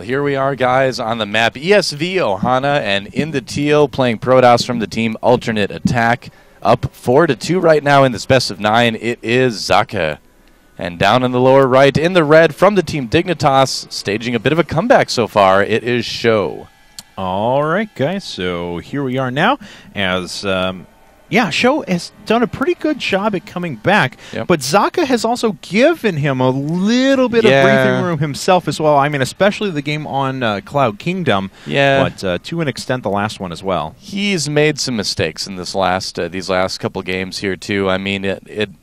Well, here we are, guys, on the map. ESV Ohana, and in the teal, playing Protoss from the team Alternate Attack. Up 4-2 right now in this best of 9. It is Socke. And down in the lower right, in the red, from the team Dignitas, staging a bit of a comeback so far, it is SjoW. All right, guys, so here we are now as... SjoW has done a pretty good job at coming back, but Socke has also given him a little bit of breathing room himself as well. I mean, especially the game on Cloud Kingdom, but to an extent the last one as well. He's made some mistakes in this these last couple games here too. I mean,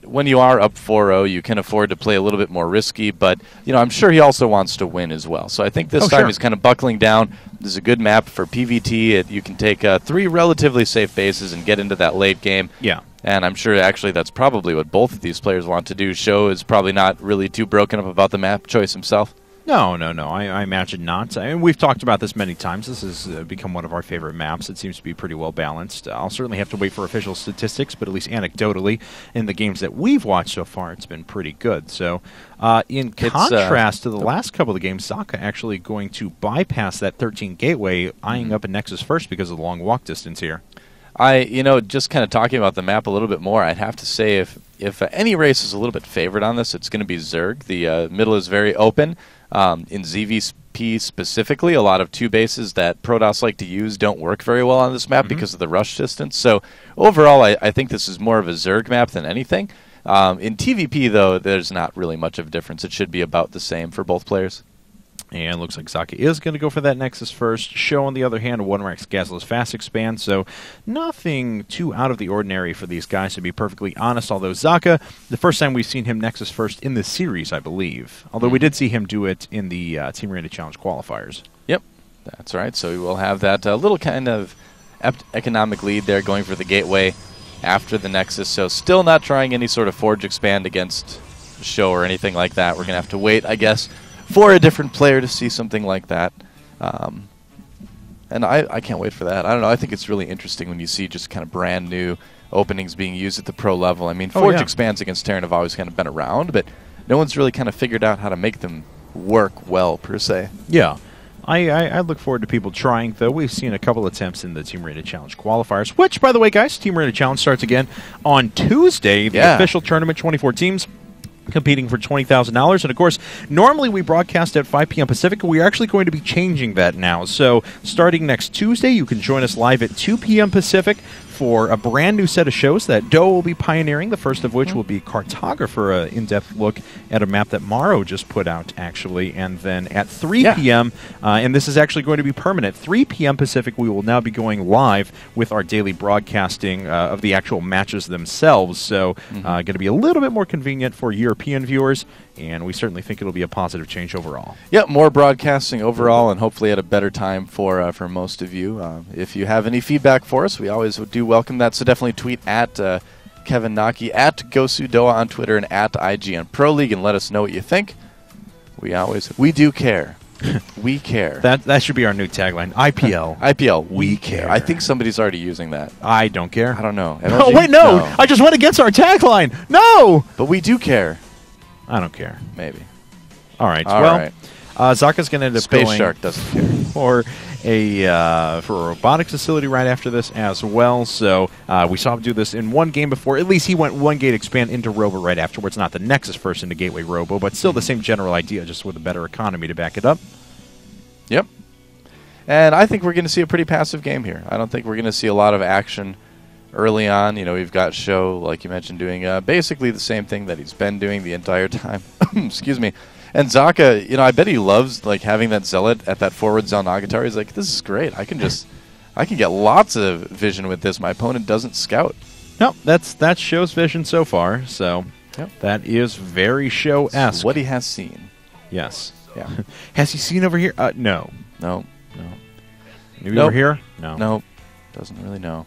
when you are up 4-0, you can afford to play a little bit more risky, but I'm sure he also wants to win as well. So I think this time he's kind of buckling down. This is a good map for PvT. You can take 3 relatively safe bases and get into that late game. Yeah. And I'm sure actually that's probably what both of these players want to do. SjoW is probably not really too broken up about the map choice himself. No. I imagine not. I mean, we've talked about this many times. This has become one of our favorite maps. It seems to be pretty well balanced. I'll certainly have to wait for official statistics, but at least anecdotally, in the games that we've watched so far, it's been pretty good. So, in contrast to the last couple of games, Socke actually going to bypass that 13 gateway, eyeing up a Nexus first because of the long walk distance here. Just kind of talking about the map a little bit more, I'd have to say if any race is a little bit favored on this, it's going to be Zerg. The middle is very open. In ZVP specifically, a lot of 2 bases that Protoss like to use don't work very well on this map because of the rush distance. So overall, I think this is more of a Zerg map than anything. In TVP, though, there's not really much of a difference. It should be about the same for both players. And looks like Socke is going to go for that Nexus first. SjoW, on the other hand, 1-Rax Gazellus fast expand, so nothing too out of the ordinary for these guys, to be perfectly honest, although Socke, the first time we've seen him Nexus first in the series, I believe. Although we did see him do it in the Team Arena Challenge qualifiers. Yep, that's right. So we will have that little kind of economic lead there going for the gateway after the Nexus. So still not trying any sort of Forge expand against SjoW or anything like that. We're going to have to wait, I guess, for a different player to see something like that. And I can't wait for that. I don't know. I think it's really interesting when you see just kind of brand new openings being used at the pro level. I mean, Forge expands against Terran have always kind of been around, but no one's really kind of figured out how to make them work well, per se. Yeah. I look forward to people trying, though. We've seen a couple attempts in the Team Arena Challenge qualifiers, which, by the way, guys, Team Arena Challenge starts again on Tuesday, the official tournament, 24 teams. Competing for $20,000. And, of course, normally we broadcast at 5 p.m. Pacific. We are actually going to be changing that now. So starting next Tuesday, you can join us live at 2 p.m. Pacific for a brand new set of shows that Doe will be pioneering, the first of which will be Cartographer, an in-depth look at a map that Morrow just put out, actually. And then at 3 p.m., and this is actually going to be permanent, 3 p.m. Pacific, we will now be going live with our daily broadcasting of the actual matches themselves. So going to be a little bit more convenient for European viewers, and we certainly think it'll be a positive change overall. Yeah, more broadcasting overall, and hopefully at a better time for most of you. If you have any feedback for us, we always do welcome that, so definitely tweet at Kevin Naki, at Gosudoa on Twitter, and at IGNProLeague, and let us know what you think. We do care. We care. That should be our new tagline. IPL. We care. I think somebody's already using that. I don't care. I don't know. Oh, wait, no. I just went against our tagline. No! But we do care. I don't care. Maybe. All right. Socke's going to end up Space Shark doesn't care. For a robotics facility right after this as well. So we saw him do this in one game before. At least he went 1 gate expand into Robo right afterwards. Not the Nexus first into Gateway Robo, but still the same general idea, just with a better economy to back it up. Yep. And I think we're going to see a pretty passive game here. I don't think we're going to see a lot of action early on. We've got SjoW, like you mentioned, doing basically the same thing that he's been doing the entire time. Excuse me. And Socke, I bet he loves having that Zealot at that forward Xel'Nagitar. He's like, this is great. I can get lots of vision with this. My opponent doesn't scout. No, that's SjoW's vision so far. So that is very SjoW-esque. What he has seen. Yes. Yeah. Has he seen over here? No. No. Maybe over here? No. No. Doesn't really know.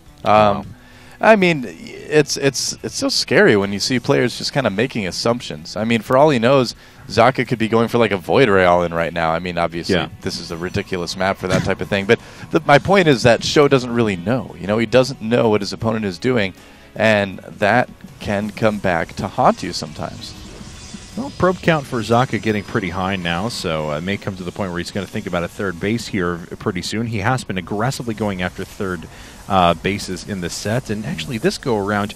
I mean, it's so scary when you see players just kind of making assumptions. I mean, for all he knows, Socke could be going for a Void Ray all-in right now. I mean, obviously, this is a ridiculous map for that type of thing. But my point is that SjoW doesn't really know. He doesn't know what his opponent is doing, and that can come back to haunt you sometimes. Well, probe count for Socke getting pretty high now, so it may come to the point where he's going to think about a third base here pretty soon. He has been aggressively going after third bases in the set, and actually this go-around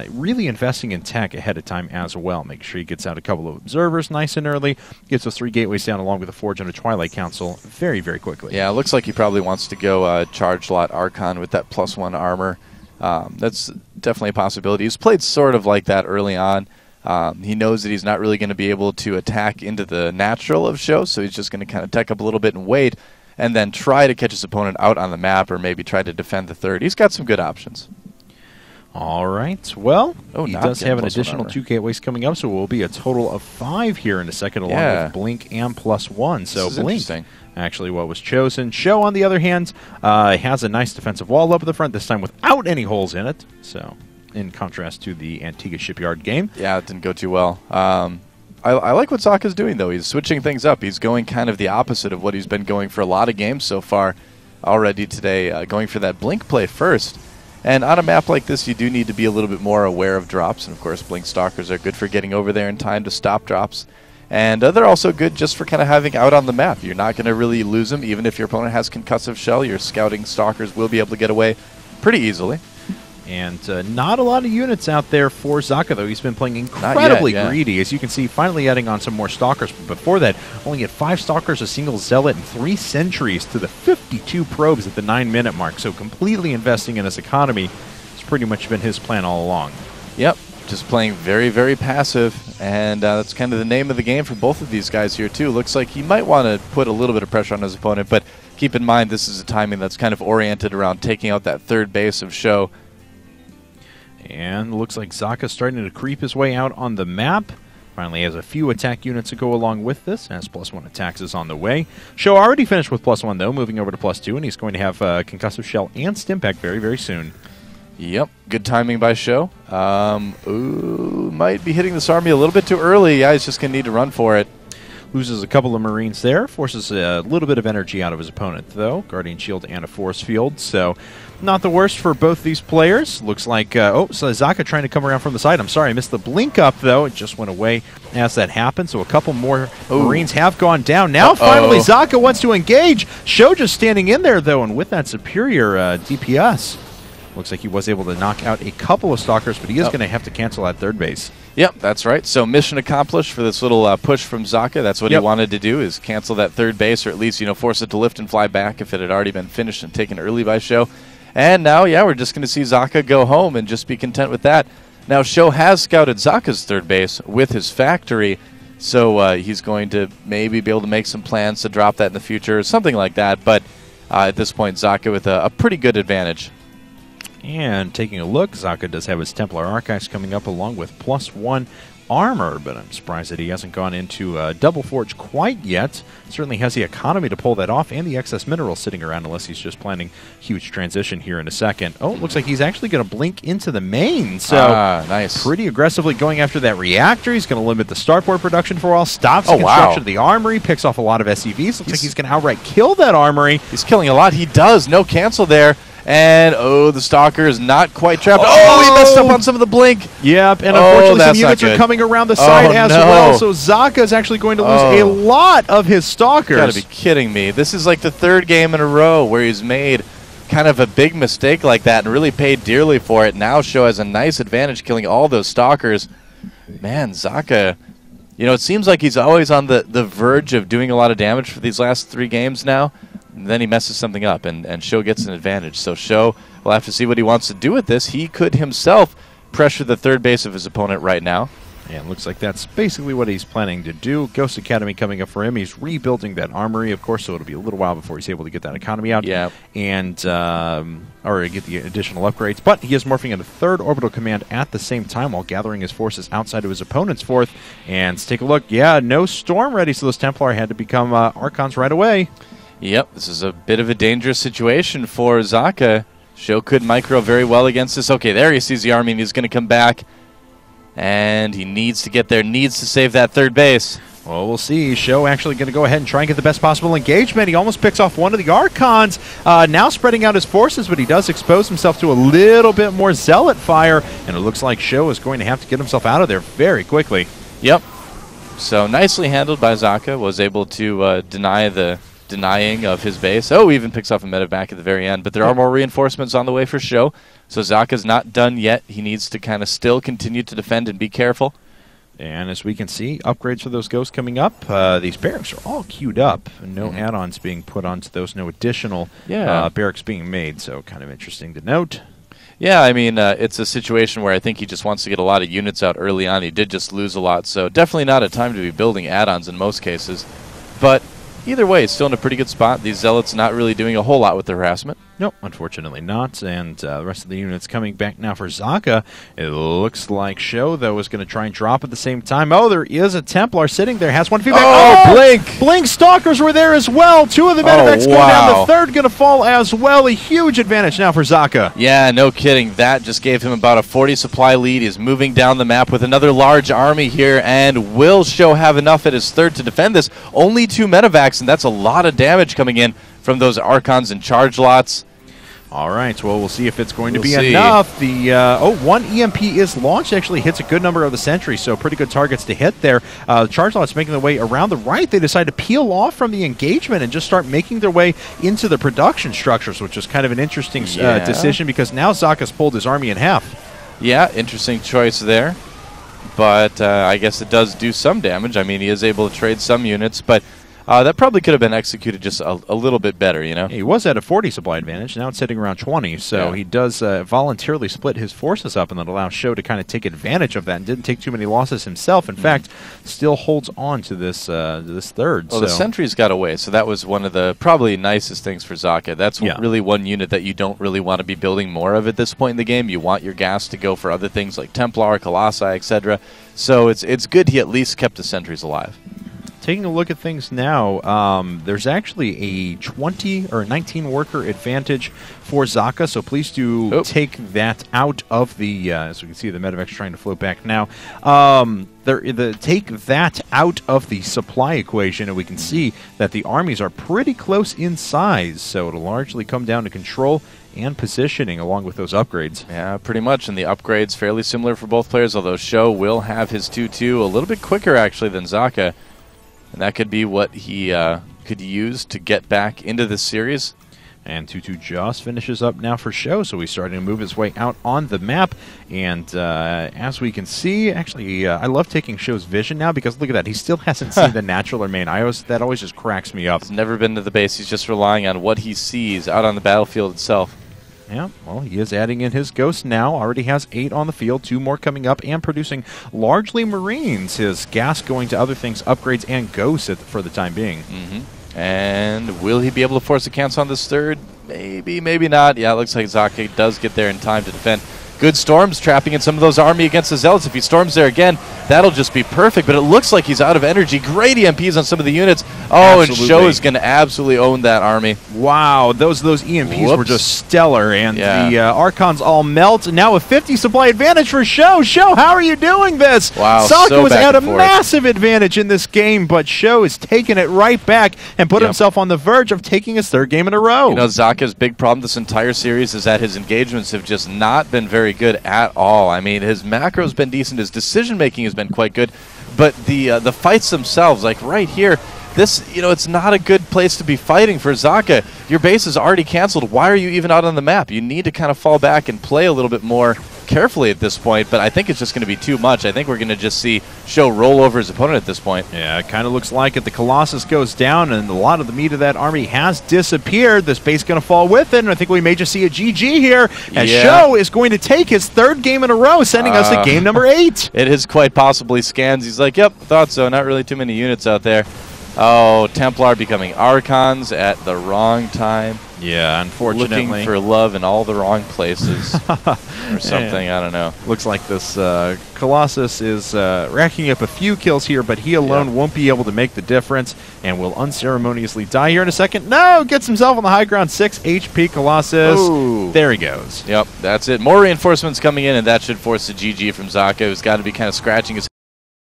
really investing in tech ahead of time as well. Make sure he gets out a couple of observers nice and early, gets those 3 gateways down along with the Forge and a Twilight Council very, very quickly. Yeah, it looks like he probably wants to go charge lot Archon with that +1 armor. That's definitely a possibility. He's played sort of like that early on. He knows that he's not really going to be able to attack into the natural of SjoW, so he's just going to kind of tech up a little bit and wait, and then try to catch his opponent out on the map, or maybe try to defend the third. He's got some good options. All right. Well, he does have an additional 2 gateways coming up, so it will be a total of 5 here in a second, along with Blink and +1. So Blink, actually what was chosen. SjoW, on the other hand, has a nice defensive wall up at the front, this time without any holes in it. So, in contrast to the Antigua Shipyard game. Yeah, it didn't go too well. I like what Socke's doing, though. He's switching things up. He's going kind of the opposite of what he's been going for a lot of games so far already today, going for that Blink play first. And on a map like this, you do need to be a little bit more aware of drops. And, of course, Blink Stalkers are good for getting over there in time to stop drops. And they're also good just for kind of having out on the map. You're not going to really lose them. Even if your opponent has Concussive Shell, your scouting Stalkers will be able to get away pretty easily. And not a lot of units out there for Socke, though. He's been playing incredibly greedy. As you can see, finally adding on some more Stalkers. But before that, only had 5 Stalkers, a single Zealot, and 3 Sentries to the 52 probes at the 9-minute mark. So completely investing in his economy has pretty much been his plan all along. Yep, just playing very, very passive. And that's kind of the name of the game for both of these guys here, too. Looks like he might want to put a little bit of pressure on his opponent. But keep in mind, this is a timing that's kind of oriented around taking out that third base of SjoW. And looks like Socke's starting to creep his way out on the map. Finally has a few attack units to go along with this, as +1 attacks is on the way. SjoW already finished with +1, though, moving over to +2, and he's going to have Concussive Shell and Stimpack very, very soon. Yep, good timing by SjoW. Might be hitting this army a little bit too early. Yeah, he's just going to need to run for it. Loses a couple of Marines there, forces a little bit of energy out of his opponent, though. Guardian Shield and a Force Field, so not the worst for both these players. Looks like, so Socke trying to come around from the side. I'm sorry, I missed the blink up, though. It just went away as that happened, so a couple more Marines have gone down. Now, finally, Socke wants to engage. SjoW just standing in there, though, and with that superior DPS. Looks like he was able to knock out a couple of Stalkers, but he is going to have to cancel at third base. Yep, that's right. So mission accomplished for this little push from Socke. That's what he wanted to do, is cancel that third base, or at least, force it to lift and fly back if it had already been finished and taken early by SjoW. And now, we're just going to see Socke go home and just be content with that. Now, SjoW has scouted Socke's third base with his factory, so he's going to maybe be able to make some plans to drop that in the future or something like that. But at this point, Socke with a pretty good advantage. And taking a look, Socke does have his Templar Archives coming up along with +1 armor, but I'm surprised that he hasn't gone into Double Forge quite yet. Certainly has the economy to pull that off and the excess minerals sitting around, unless he's just planning huge transition here in a second. Oh, it looks like he's actually going to blink into the main, so nice. Pretty aggressively going after that reactor. He's going to limit the starport production for a while, stops the construction of the armory, picks off a lot of SCVs. Looks like he's going to outright kill that armory. He's killing a lot. He does. No cancel there. And, the Stalker is not quite trapped. Oh, he messed up on some of the blink. Yep, and unfortunately some units are coming around the side as well. So Socke is actually going to lose a lot of his Stalkers. You gotta be kidding me. This is like the third game in a row where he's made kind of a big mistake like that and really paid dearly for it. Now SjoW has a nice advantage killing all those Stalkers. Man, Socke, it seems like he's always on the verge of doing a lot of damage for these last 3 games now. And then he messes something up, and SjoW gets an advantage. So SjoW will have to see what he wants to do with this. He could himself pressure the third base of his opponent right now. Yeah, it looks like that's basically what he's planning to do. Ghost Academy coming up for him. He's rebuilding that armory, of course, so it'll be a little while before he's able to get that economy out. Yeah. And, or get the additional upgrades. But he is morphing into third orbital command at the same time while gathering his forces outside of his opponent's fourth. And let's take a look. Yeah, no storm ready, so those Templar had to become Archons right away. Yep, this is a bit of a dangerous situation for Socke. SjoW could micro very well against this. Okay, there he sees the army, and he's going to come back. And he needs to get there, needs to save that third base. Well, we'll see. SjoW actually going to go ahead and try and get the best possible engagement. He almost picks off one of the Archons, now spreading out his forces, but he does expose himself to a little bit more Zealot fire, and it looks like SjoW is going to have to get himself out of there very quickly. Yep. So nicely handled by Socke. Was able to deny the denying of his base. Oh, even picks off a medevac at the very end. But there are more reinforcements on the way for SjoW. So Socke's not done yet. He needs to kind of still continue to defend and be careful. And as we can see, upgrades for those ghosts coming up. These barracks are all queued up. No add-ons being put onto those. No additional barracks being made. So kind of interesting to note. Yeah, I mean, it's a situation where I think he just wants to get a lot of units out early on. He did just lose a lot, so definitely not a time to be building add-ons in most cases. But either way, it's still in a pretty good spot. These Zealots not really doing a whole lot with the harassment. Nope, unfortunately not. And the rest of the units coming back now for Socke. It looks like SjoW, though, is going to try and drop at the same time. Oh, there is a Templar sitting there. Has one feedback. Oh, Blink! Blink Stalkers were there as well. Two of the medevacs go down. The third going to fall as well. A huge advantage now for Socke. Yeah, no kidding. That just gave him about a 40 supply lead. He's moving down the map with another large army here. And will SjoW have enough at his third to defend this? Only 2 medevacs, and that's a lot of damage coming in from those Archons and charge lots. All right, well, we'll see if it's going to be enough. The one EMP is launched. Actually hits a good number of the sentries, so pretty good targets to hit there. Charge lots making their way around the right. They decide to peel off from the engagement and just start making their way into the production structures, which is kind of an interesting decision because now Socke has pulled his army in half. Yeah, interesting choice there. But I guess it does do some damage. I mean, he is able to trade some units, but that probably could have been executed just a little bit better, you know? He was at a 40 supply advantage. Now it's sitting around 20, so he does voluntarily split his forces up, and that allows SjoW to kind of take advantage of that and didn't take too many losses himself. In fact, still holds on to this third. Well, the sentries got away, so that was one of the probably nicest things for Socke. That's really one unit that you don't really want to be building more of at this point in the game. You want your gas to go for other things like Templar, Colossi, etc. So it's good he at least kept the sentries alive. Taking a look at things now, there's actually a 20 or 19 worker advantage for Socke, so please do take that out of the, as we can see the medevac's trying to float back now, take that out of the supply equation, and we can see that the armies are pretty close in size, so it'll largely come down to control and positioning along with those upgrades. Yeah, pretty much, and the upgrades fairly similar for both players, although SjoW will have his 2-2 a little bit quicker actually than Socke. And that could be what he could use to get back into this series. And 2-2 just finishes up now for SjoW, so he's starting to move his way out on the map. And as we can see, actually, I love taking SjoW's vision now because look at that. He still hasn't seen the natural or main. That always just cracks me up. He's never been to the base. He's just relying on what he sees out on the battlefield itself. Yeah, well, he is adding in his ghosts now. Already has 8 on the field, 2 more coming up, and producing largely Marines. His gas going to other things, upgrades, and ghosts for the time being. And will he be able to force a cancel on this third? Maybe, maybe not. Yeah, it looks like Socke does get there in time to defend. Good storms trapping in some of those army against the Zealots. If he storms there again, that'll just be perfect. But it looks like he's out of energy. Great EMPs on some of the units. Oh, and SjoW is going to absolutely own that army. Wow, those EMPs were just stellar. And the Archons all melt. And now a 50 supply advantage for SjoW. SjoW, how are you doing this? Wow, Socke was at a massive advantage in this game, but SjoW is taking it right back and put himself on the verge of taking his 3rd game in a row. You know, Socke's big problem this entire series is that his engagements have just not been very good at all. I mean, his macro's been decent, his decision making has been quite good, but the fights themselves, like right here, this, you know, it's not a good place to be fighting for Socke. Your base is already canceled. Why are you even out on the map? You need to kind of fall back and play a little bit more carefully at this point, but I think it's just going to be too much. I think we're going to just see SjoW roll over his opponent at this point. Yeah, it kind of looks like it. The Colossus goes down, and a lot of the meat of that army has disappeared. This base going to fall with it, and I think we may just see a GG here, as SjoW is going to take his 3rd game in a row, sending us to game number 8. It is quite possibly scans. He's like, yep, thought so. Not really too many units out there. Oh, Templar becoming Archons at the wrong time. Yeah, unfortunately. Looking for love in all the wrong places or something, I don't know. Looks like this Colossus is racking up a few kills here, but he alone won't be able to make the difference and will unceremoniously die here in a second. No, gets himself on the high ground. 6 HP Colossus. Ooh. There he goes. Yep, that's it. More reinforcements coming in, and that should force a GG from Socke, who's got to be kind of scratching his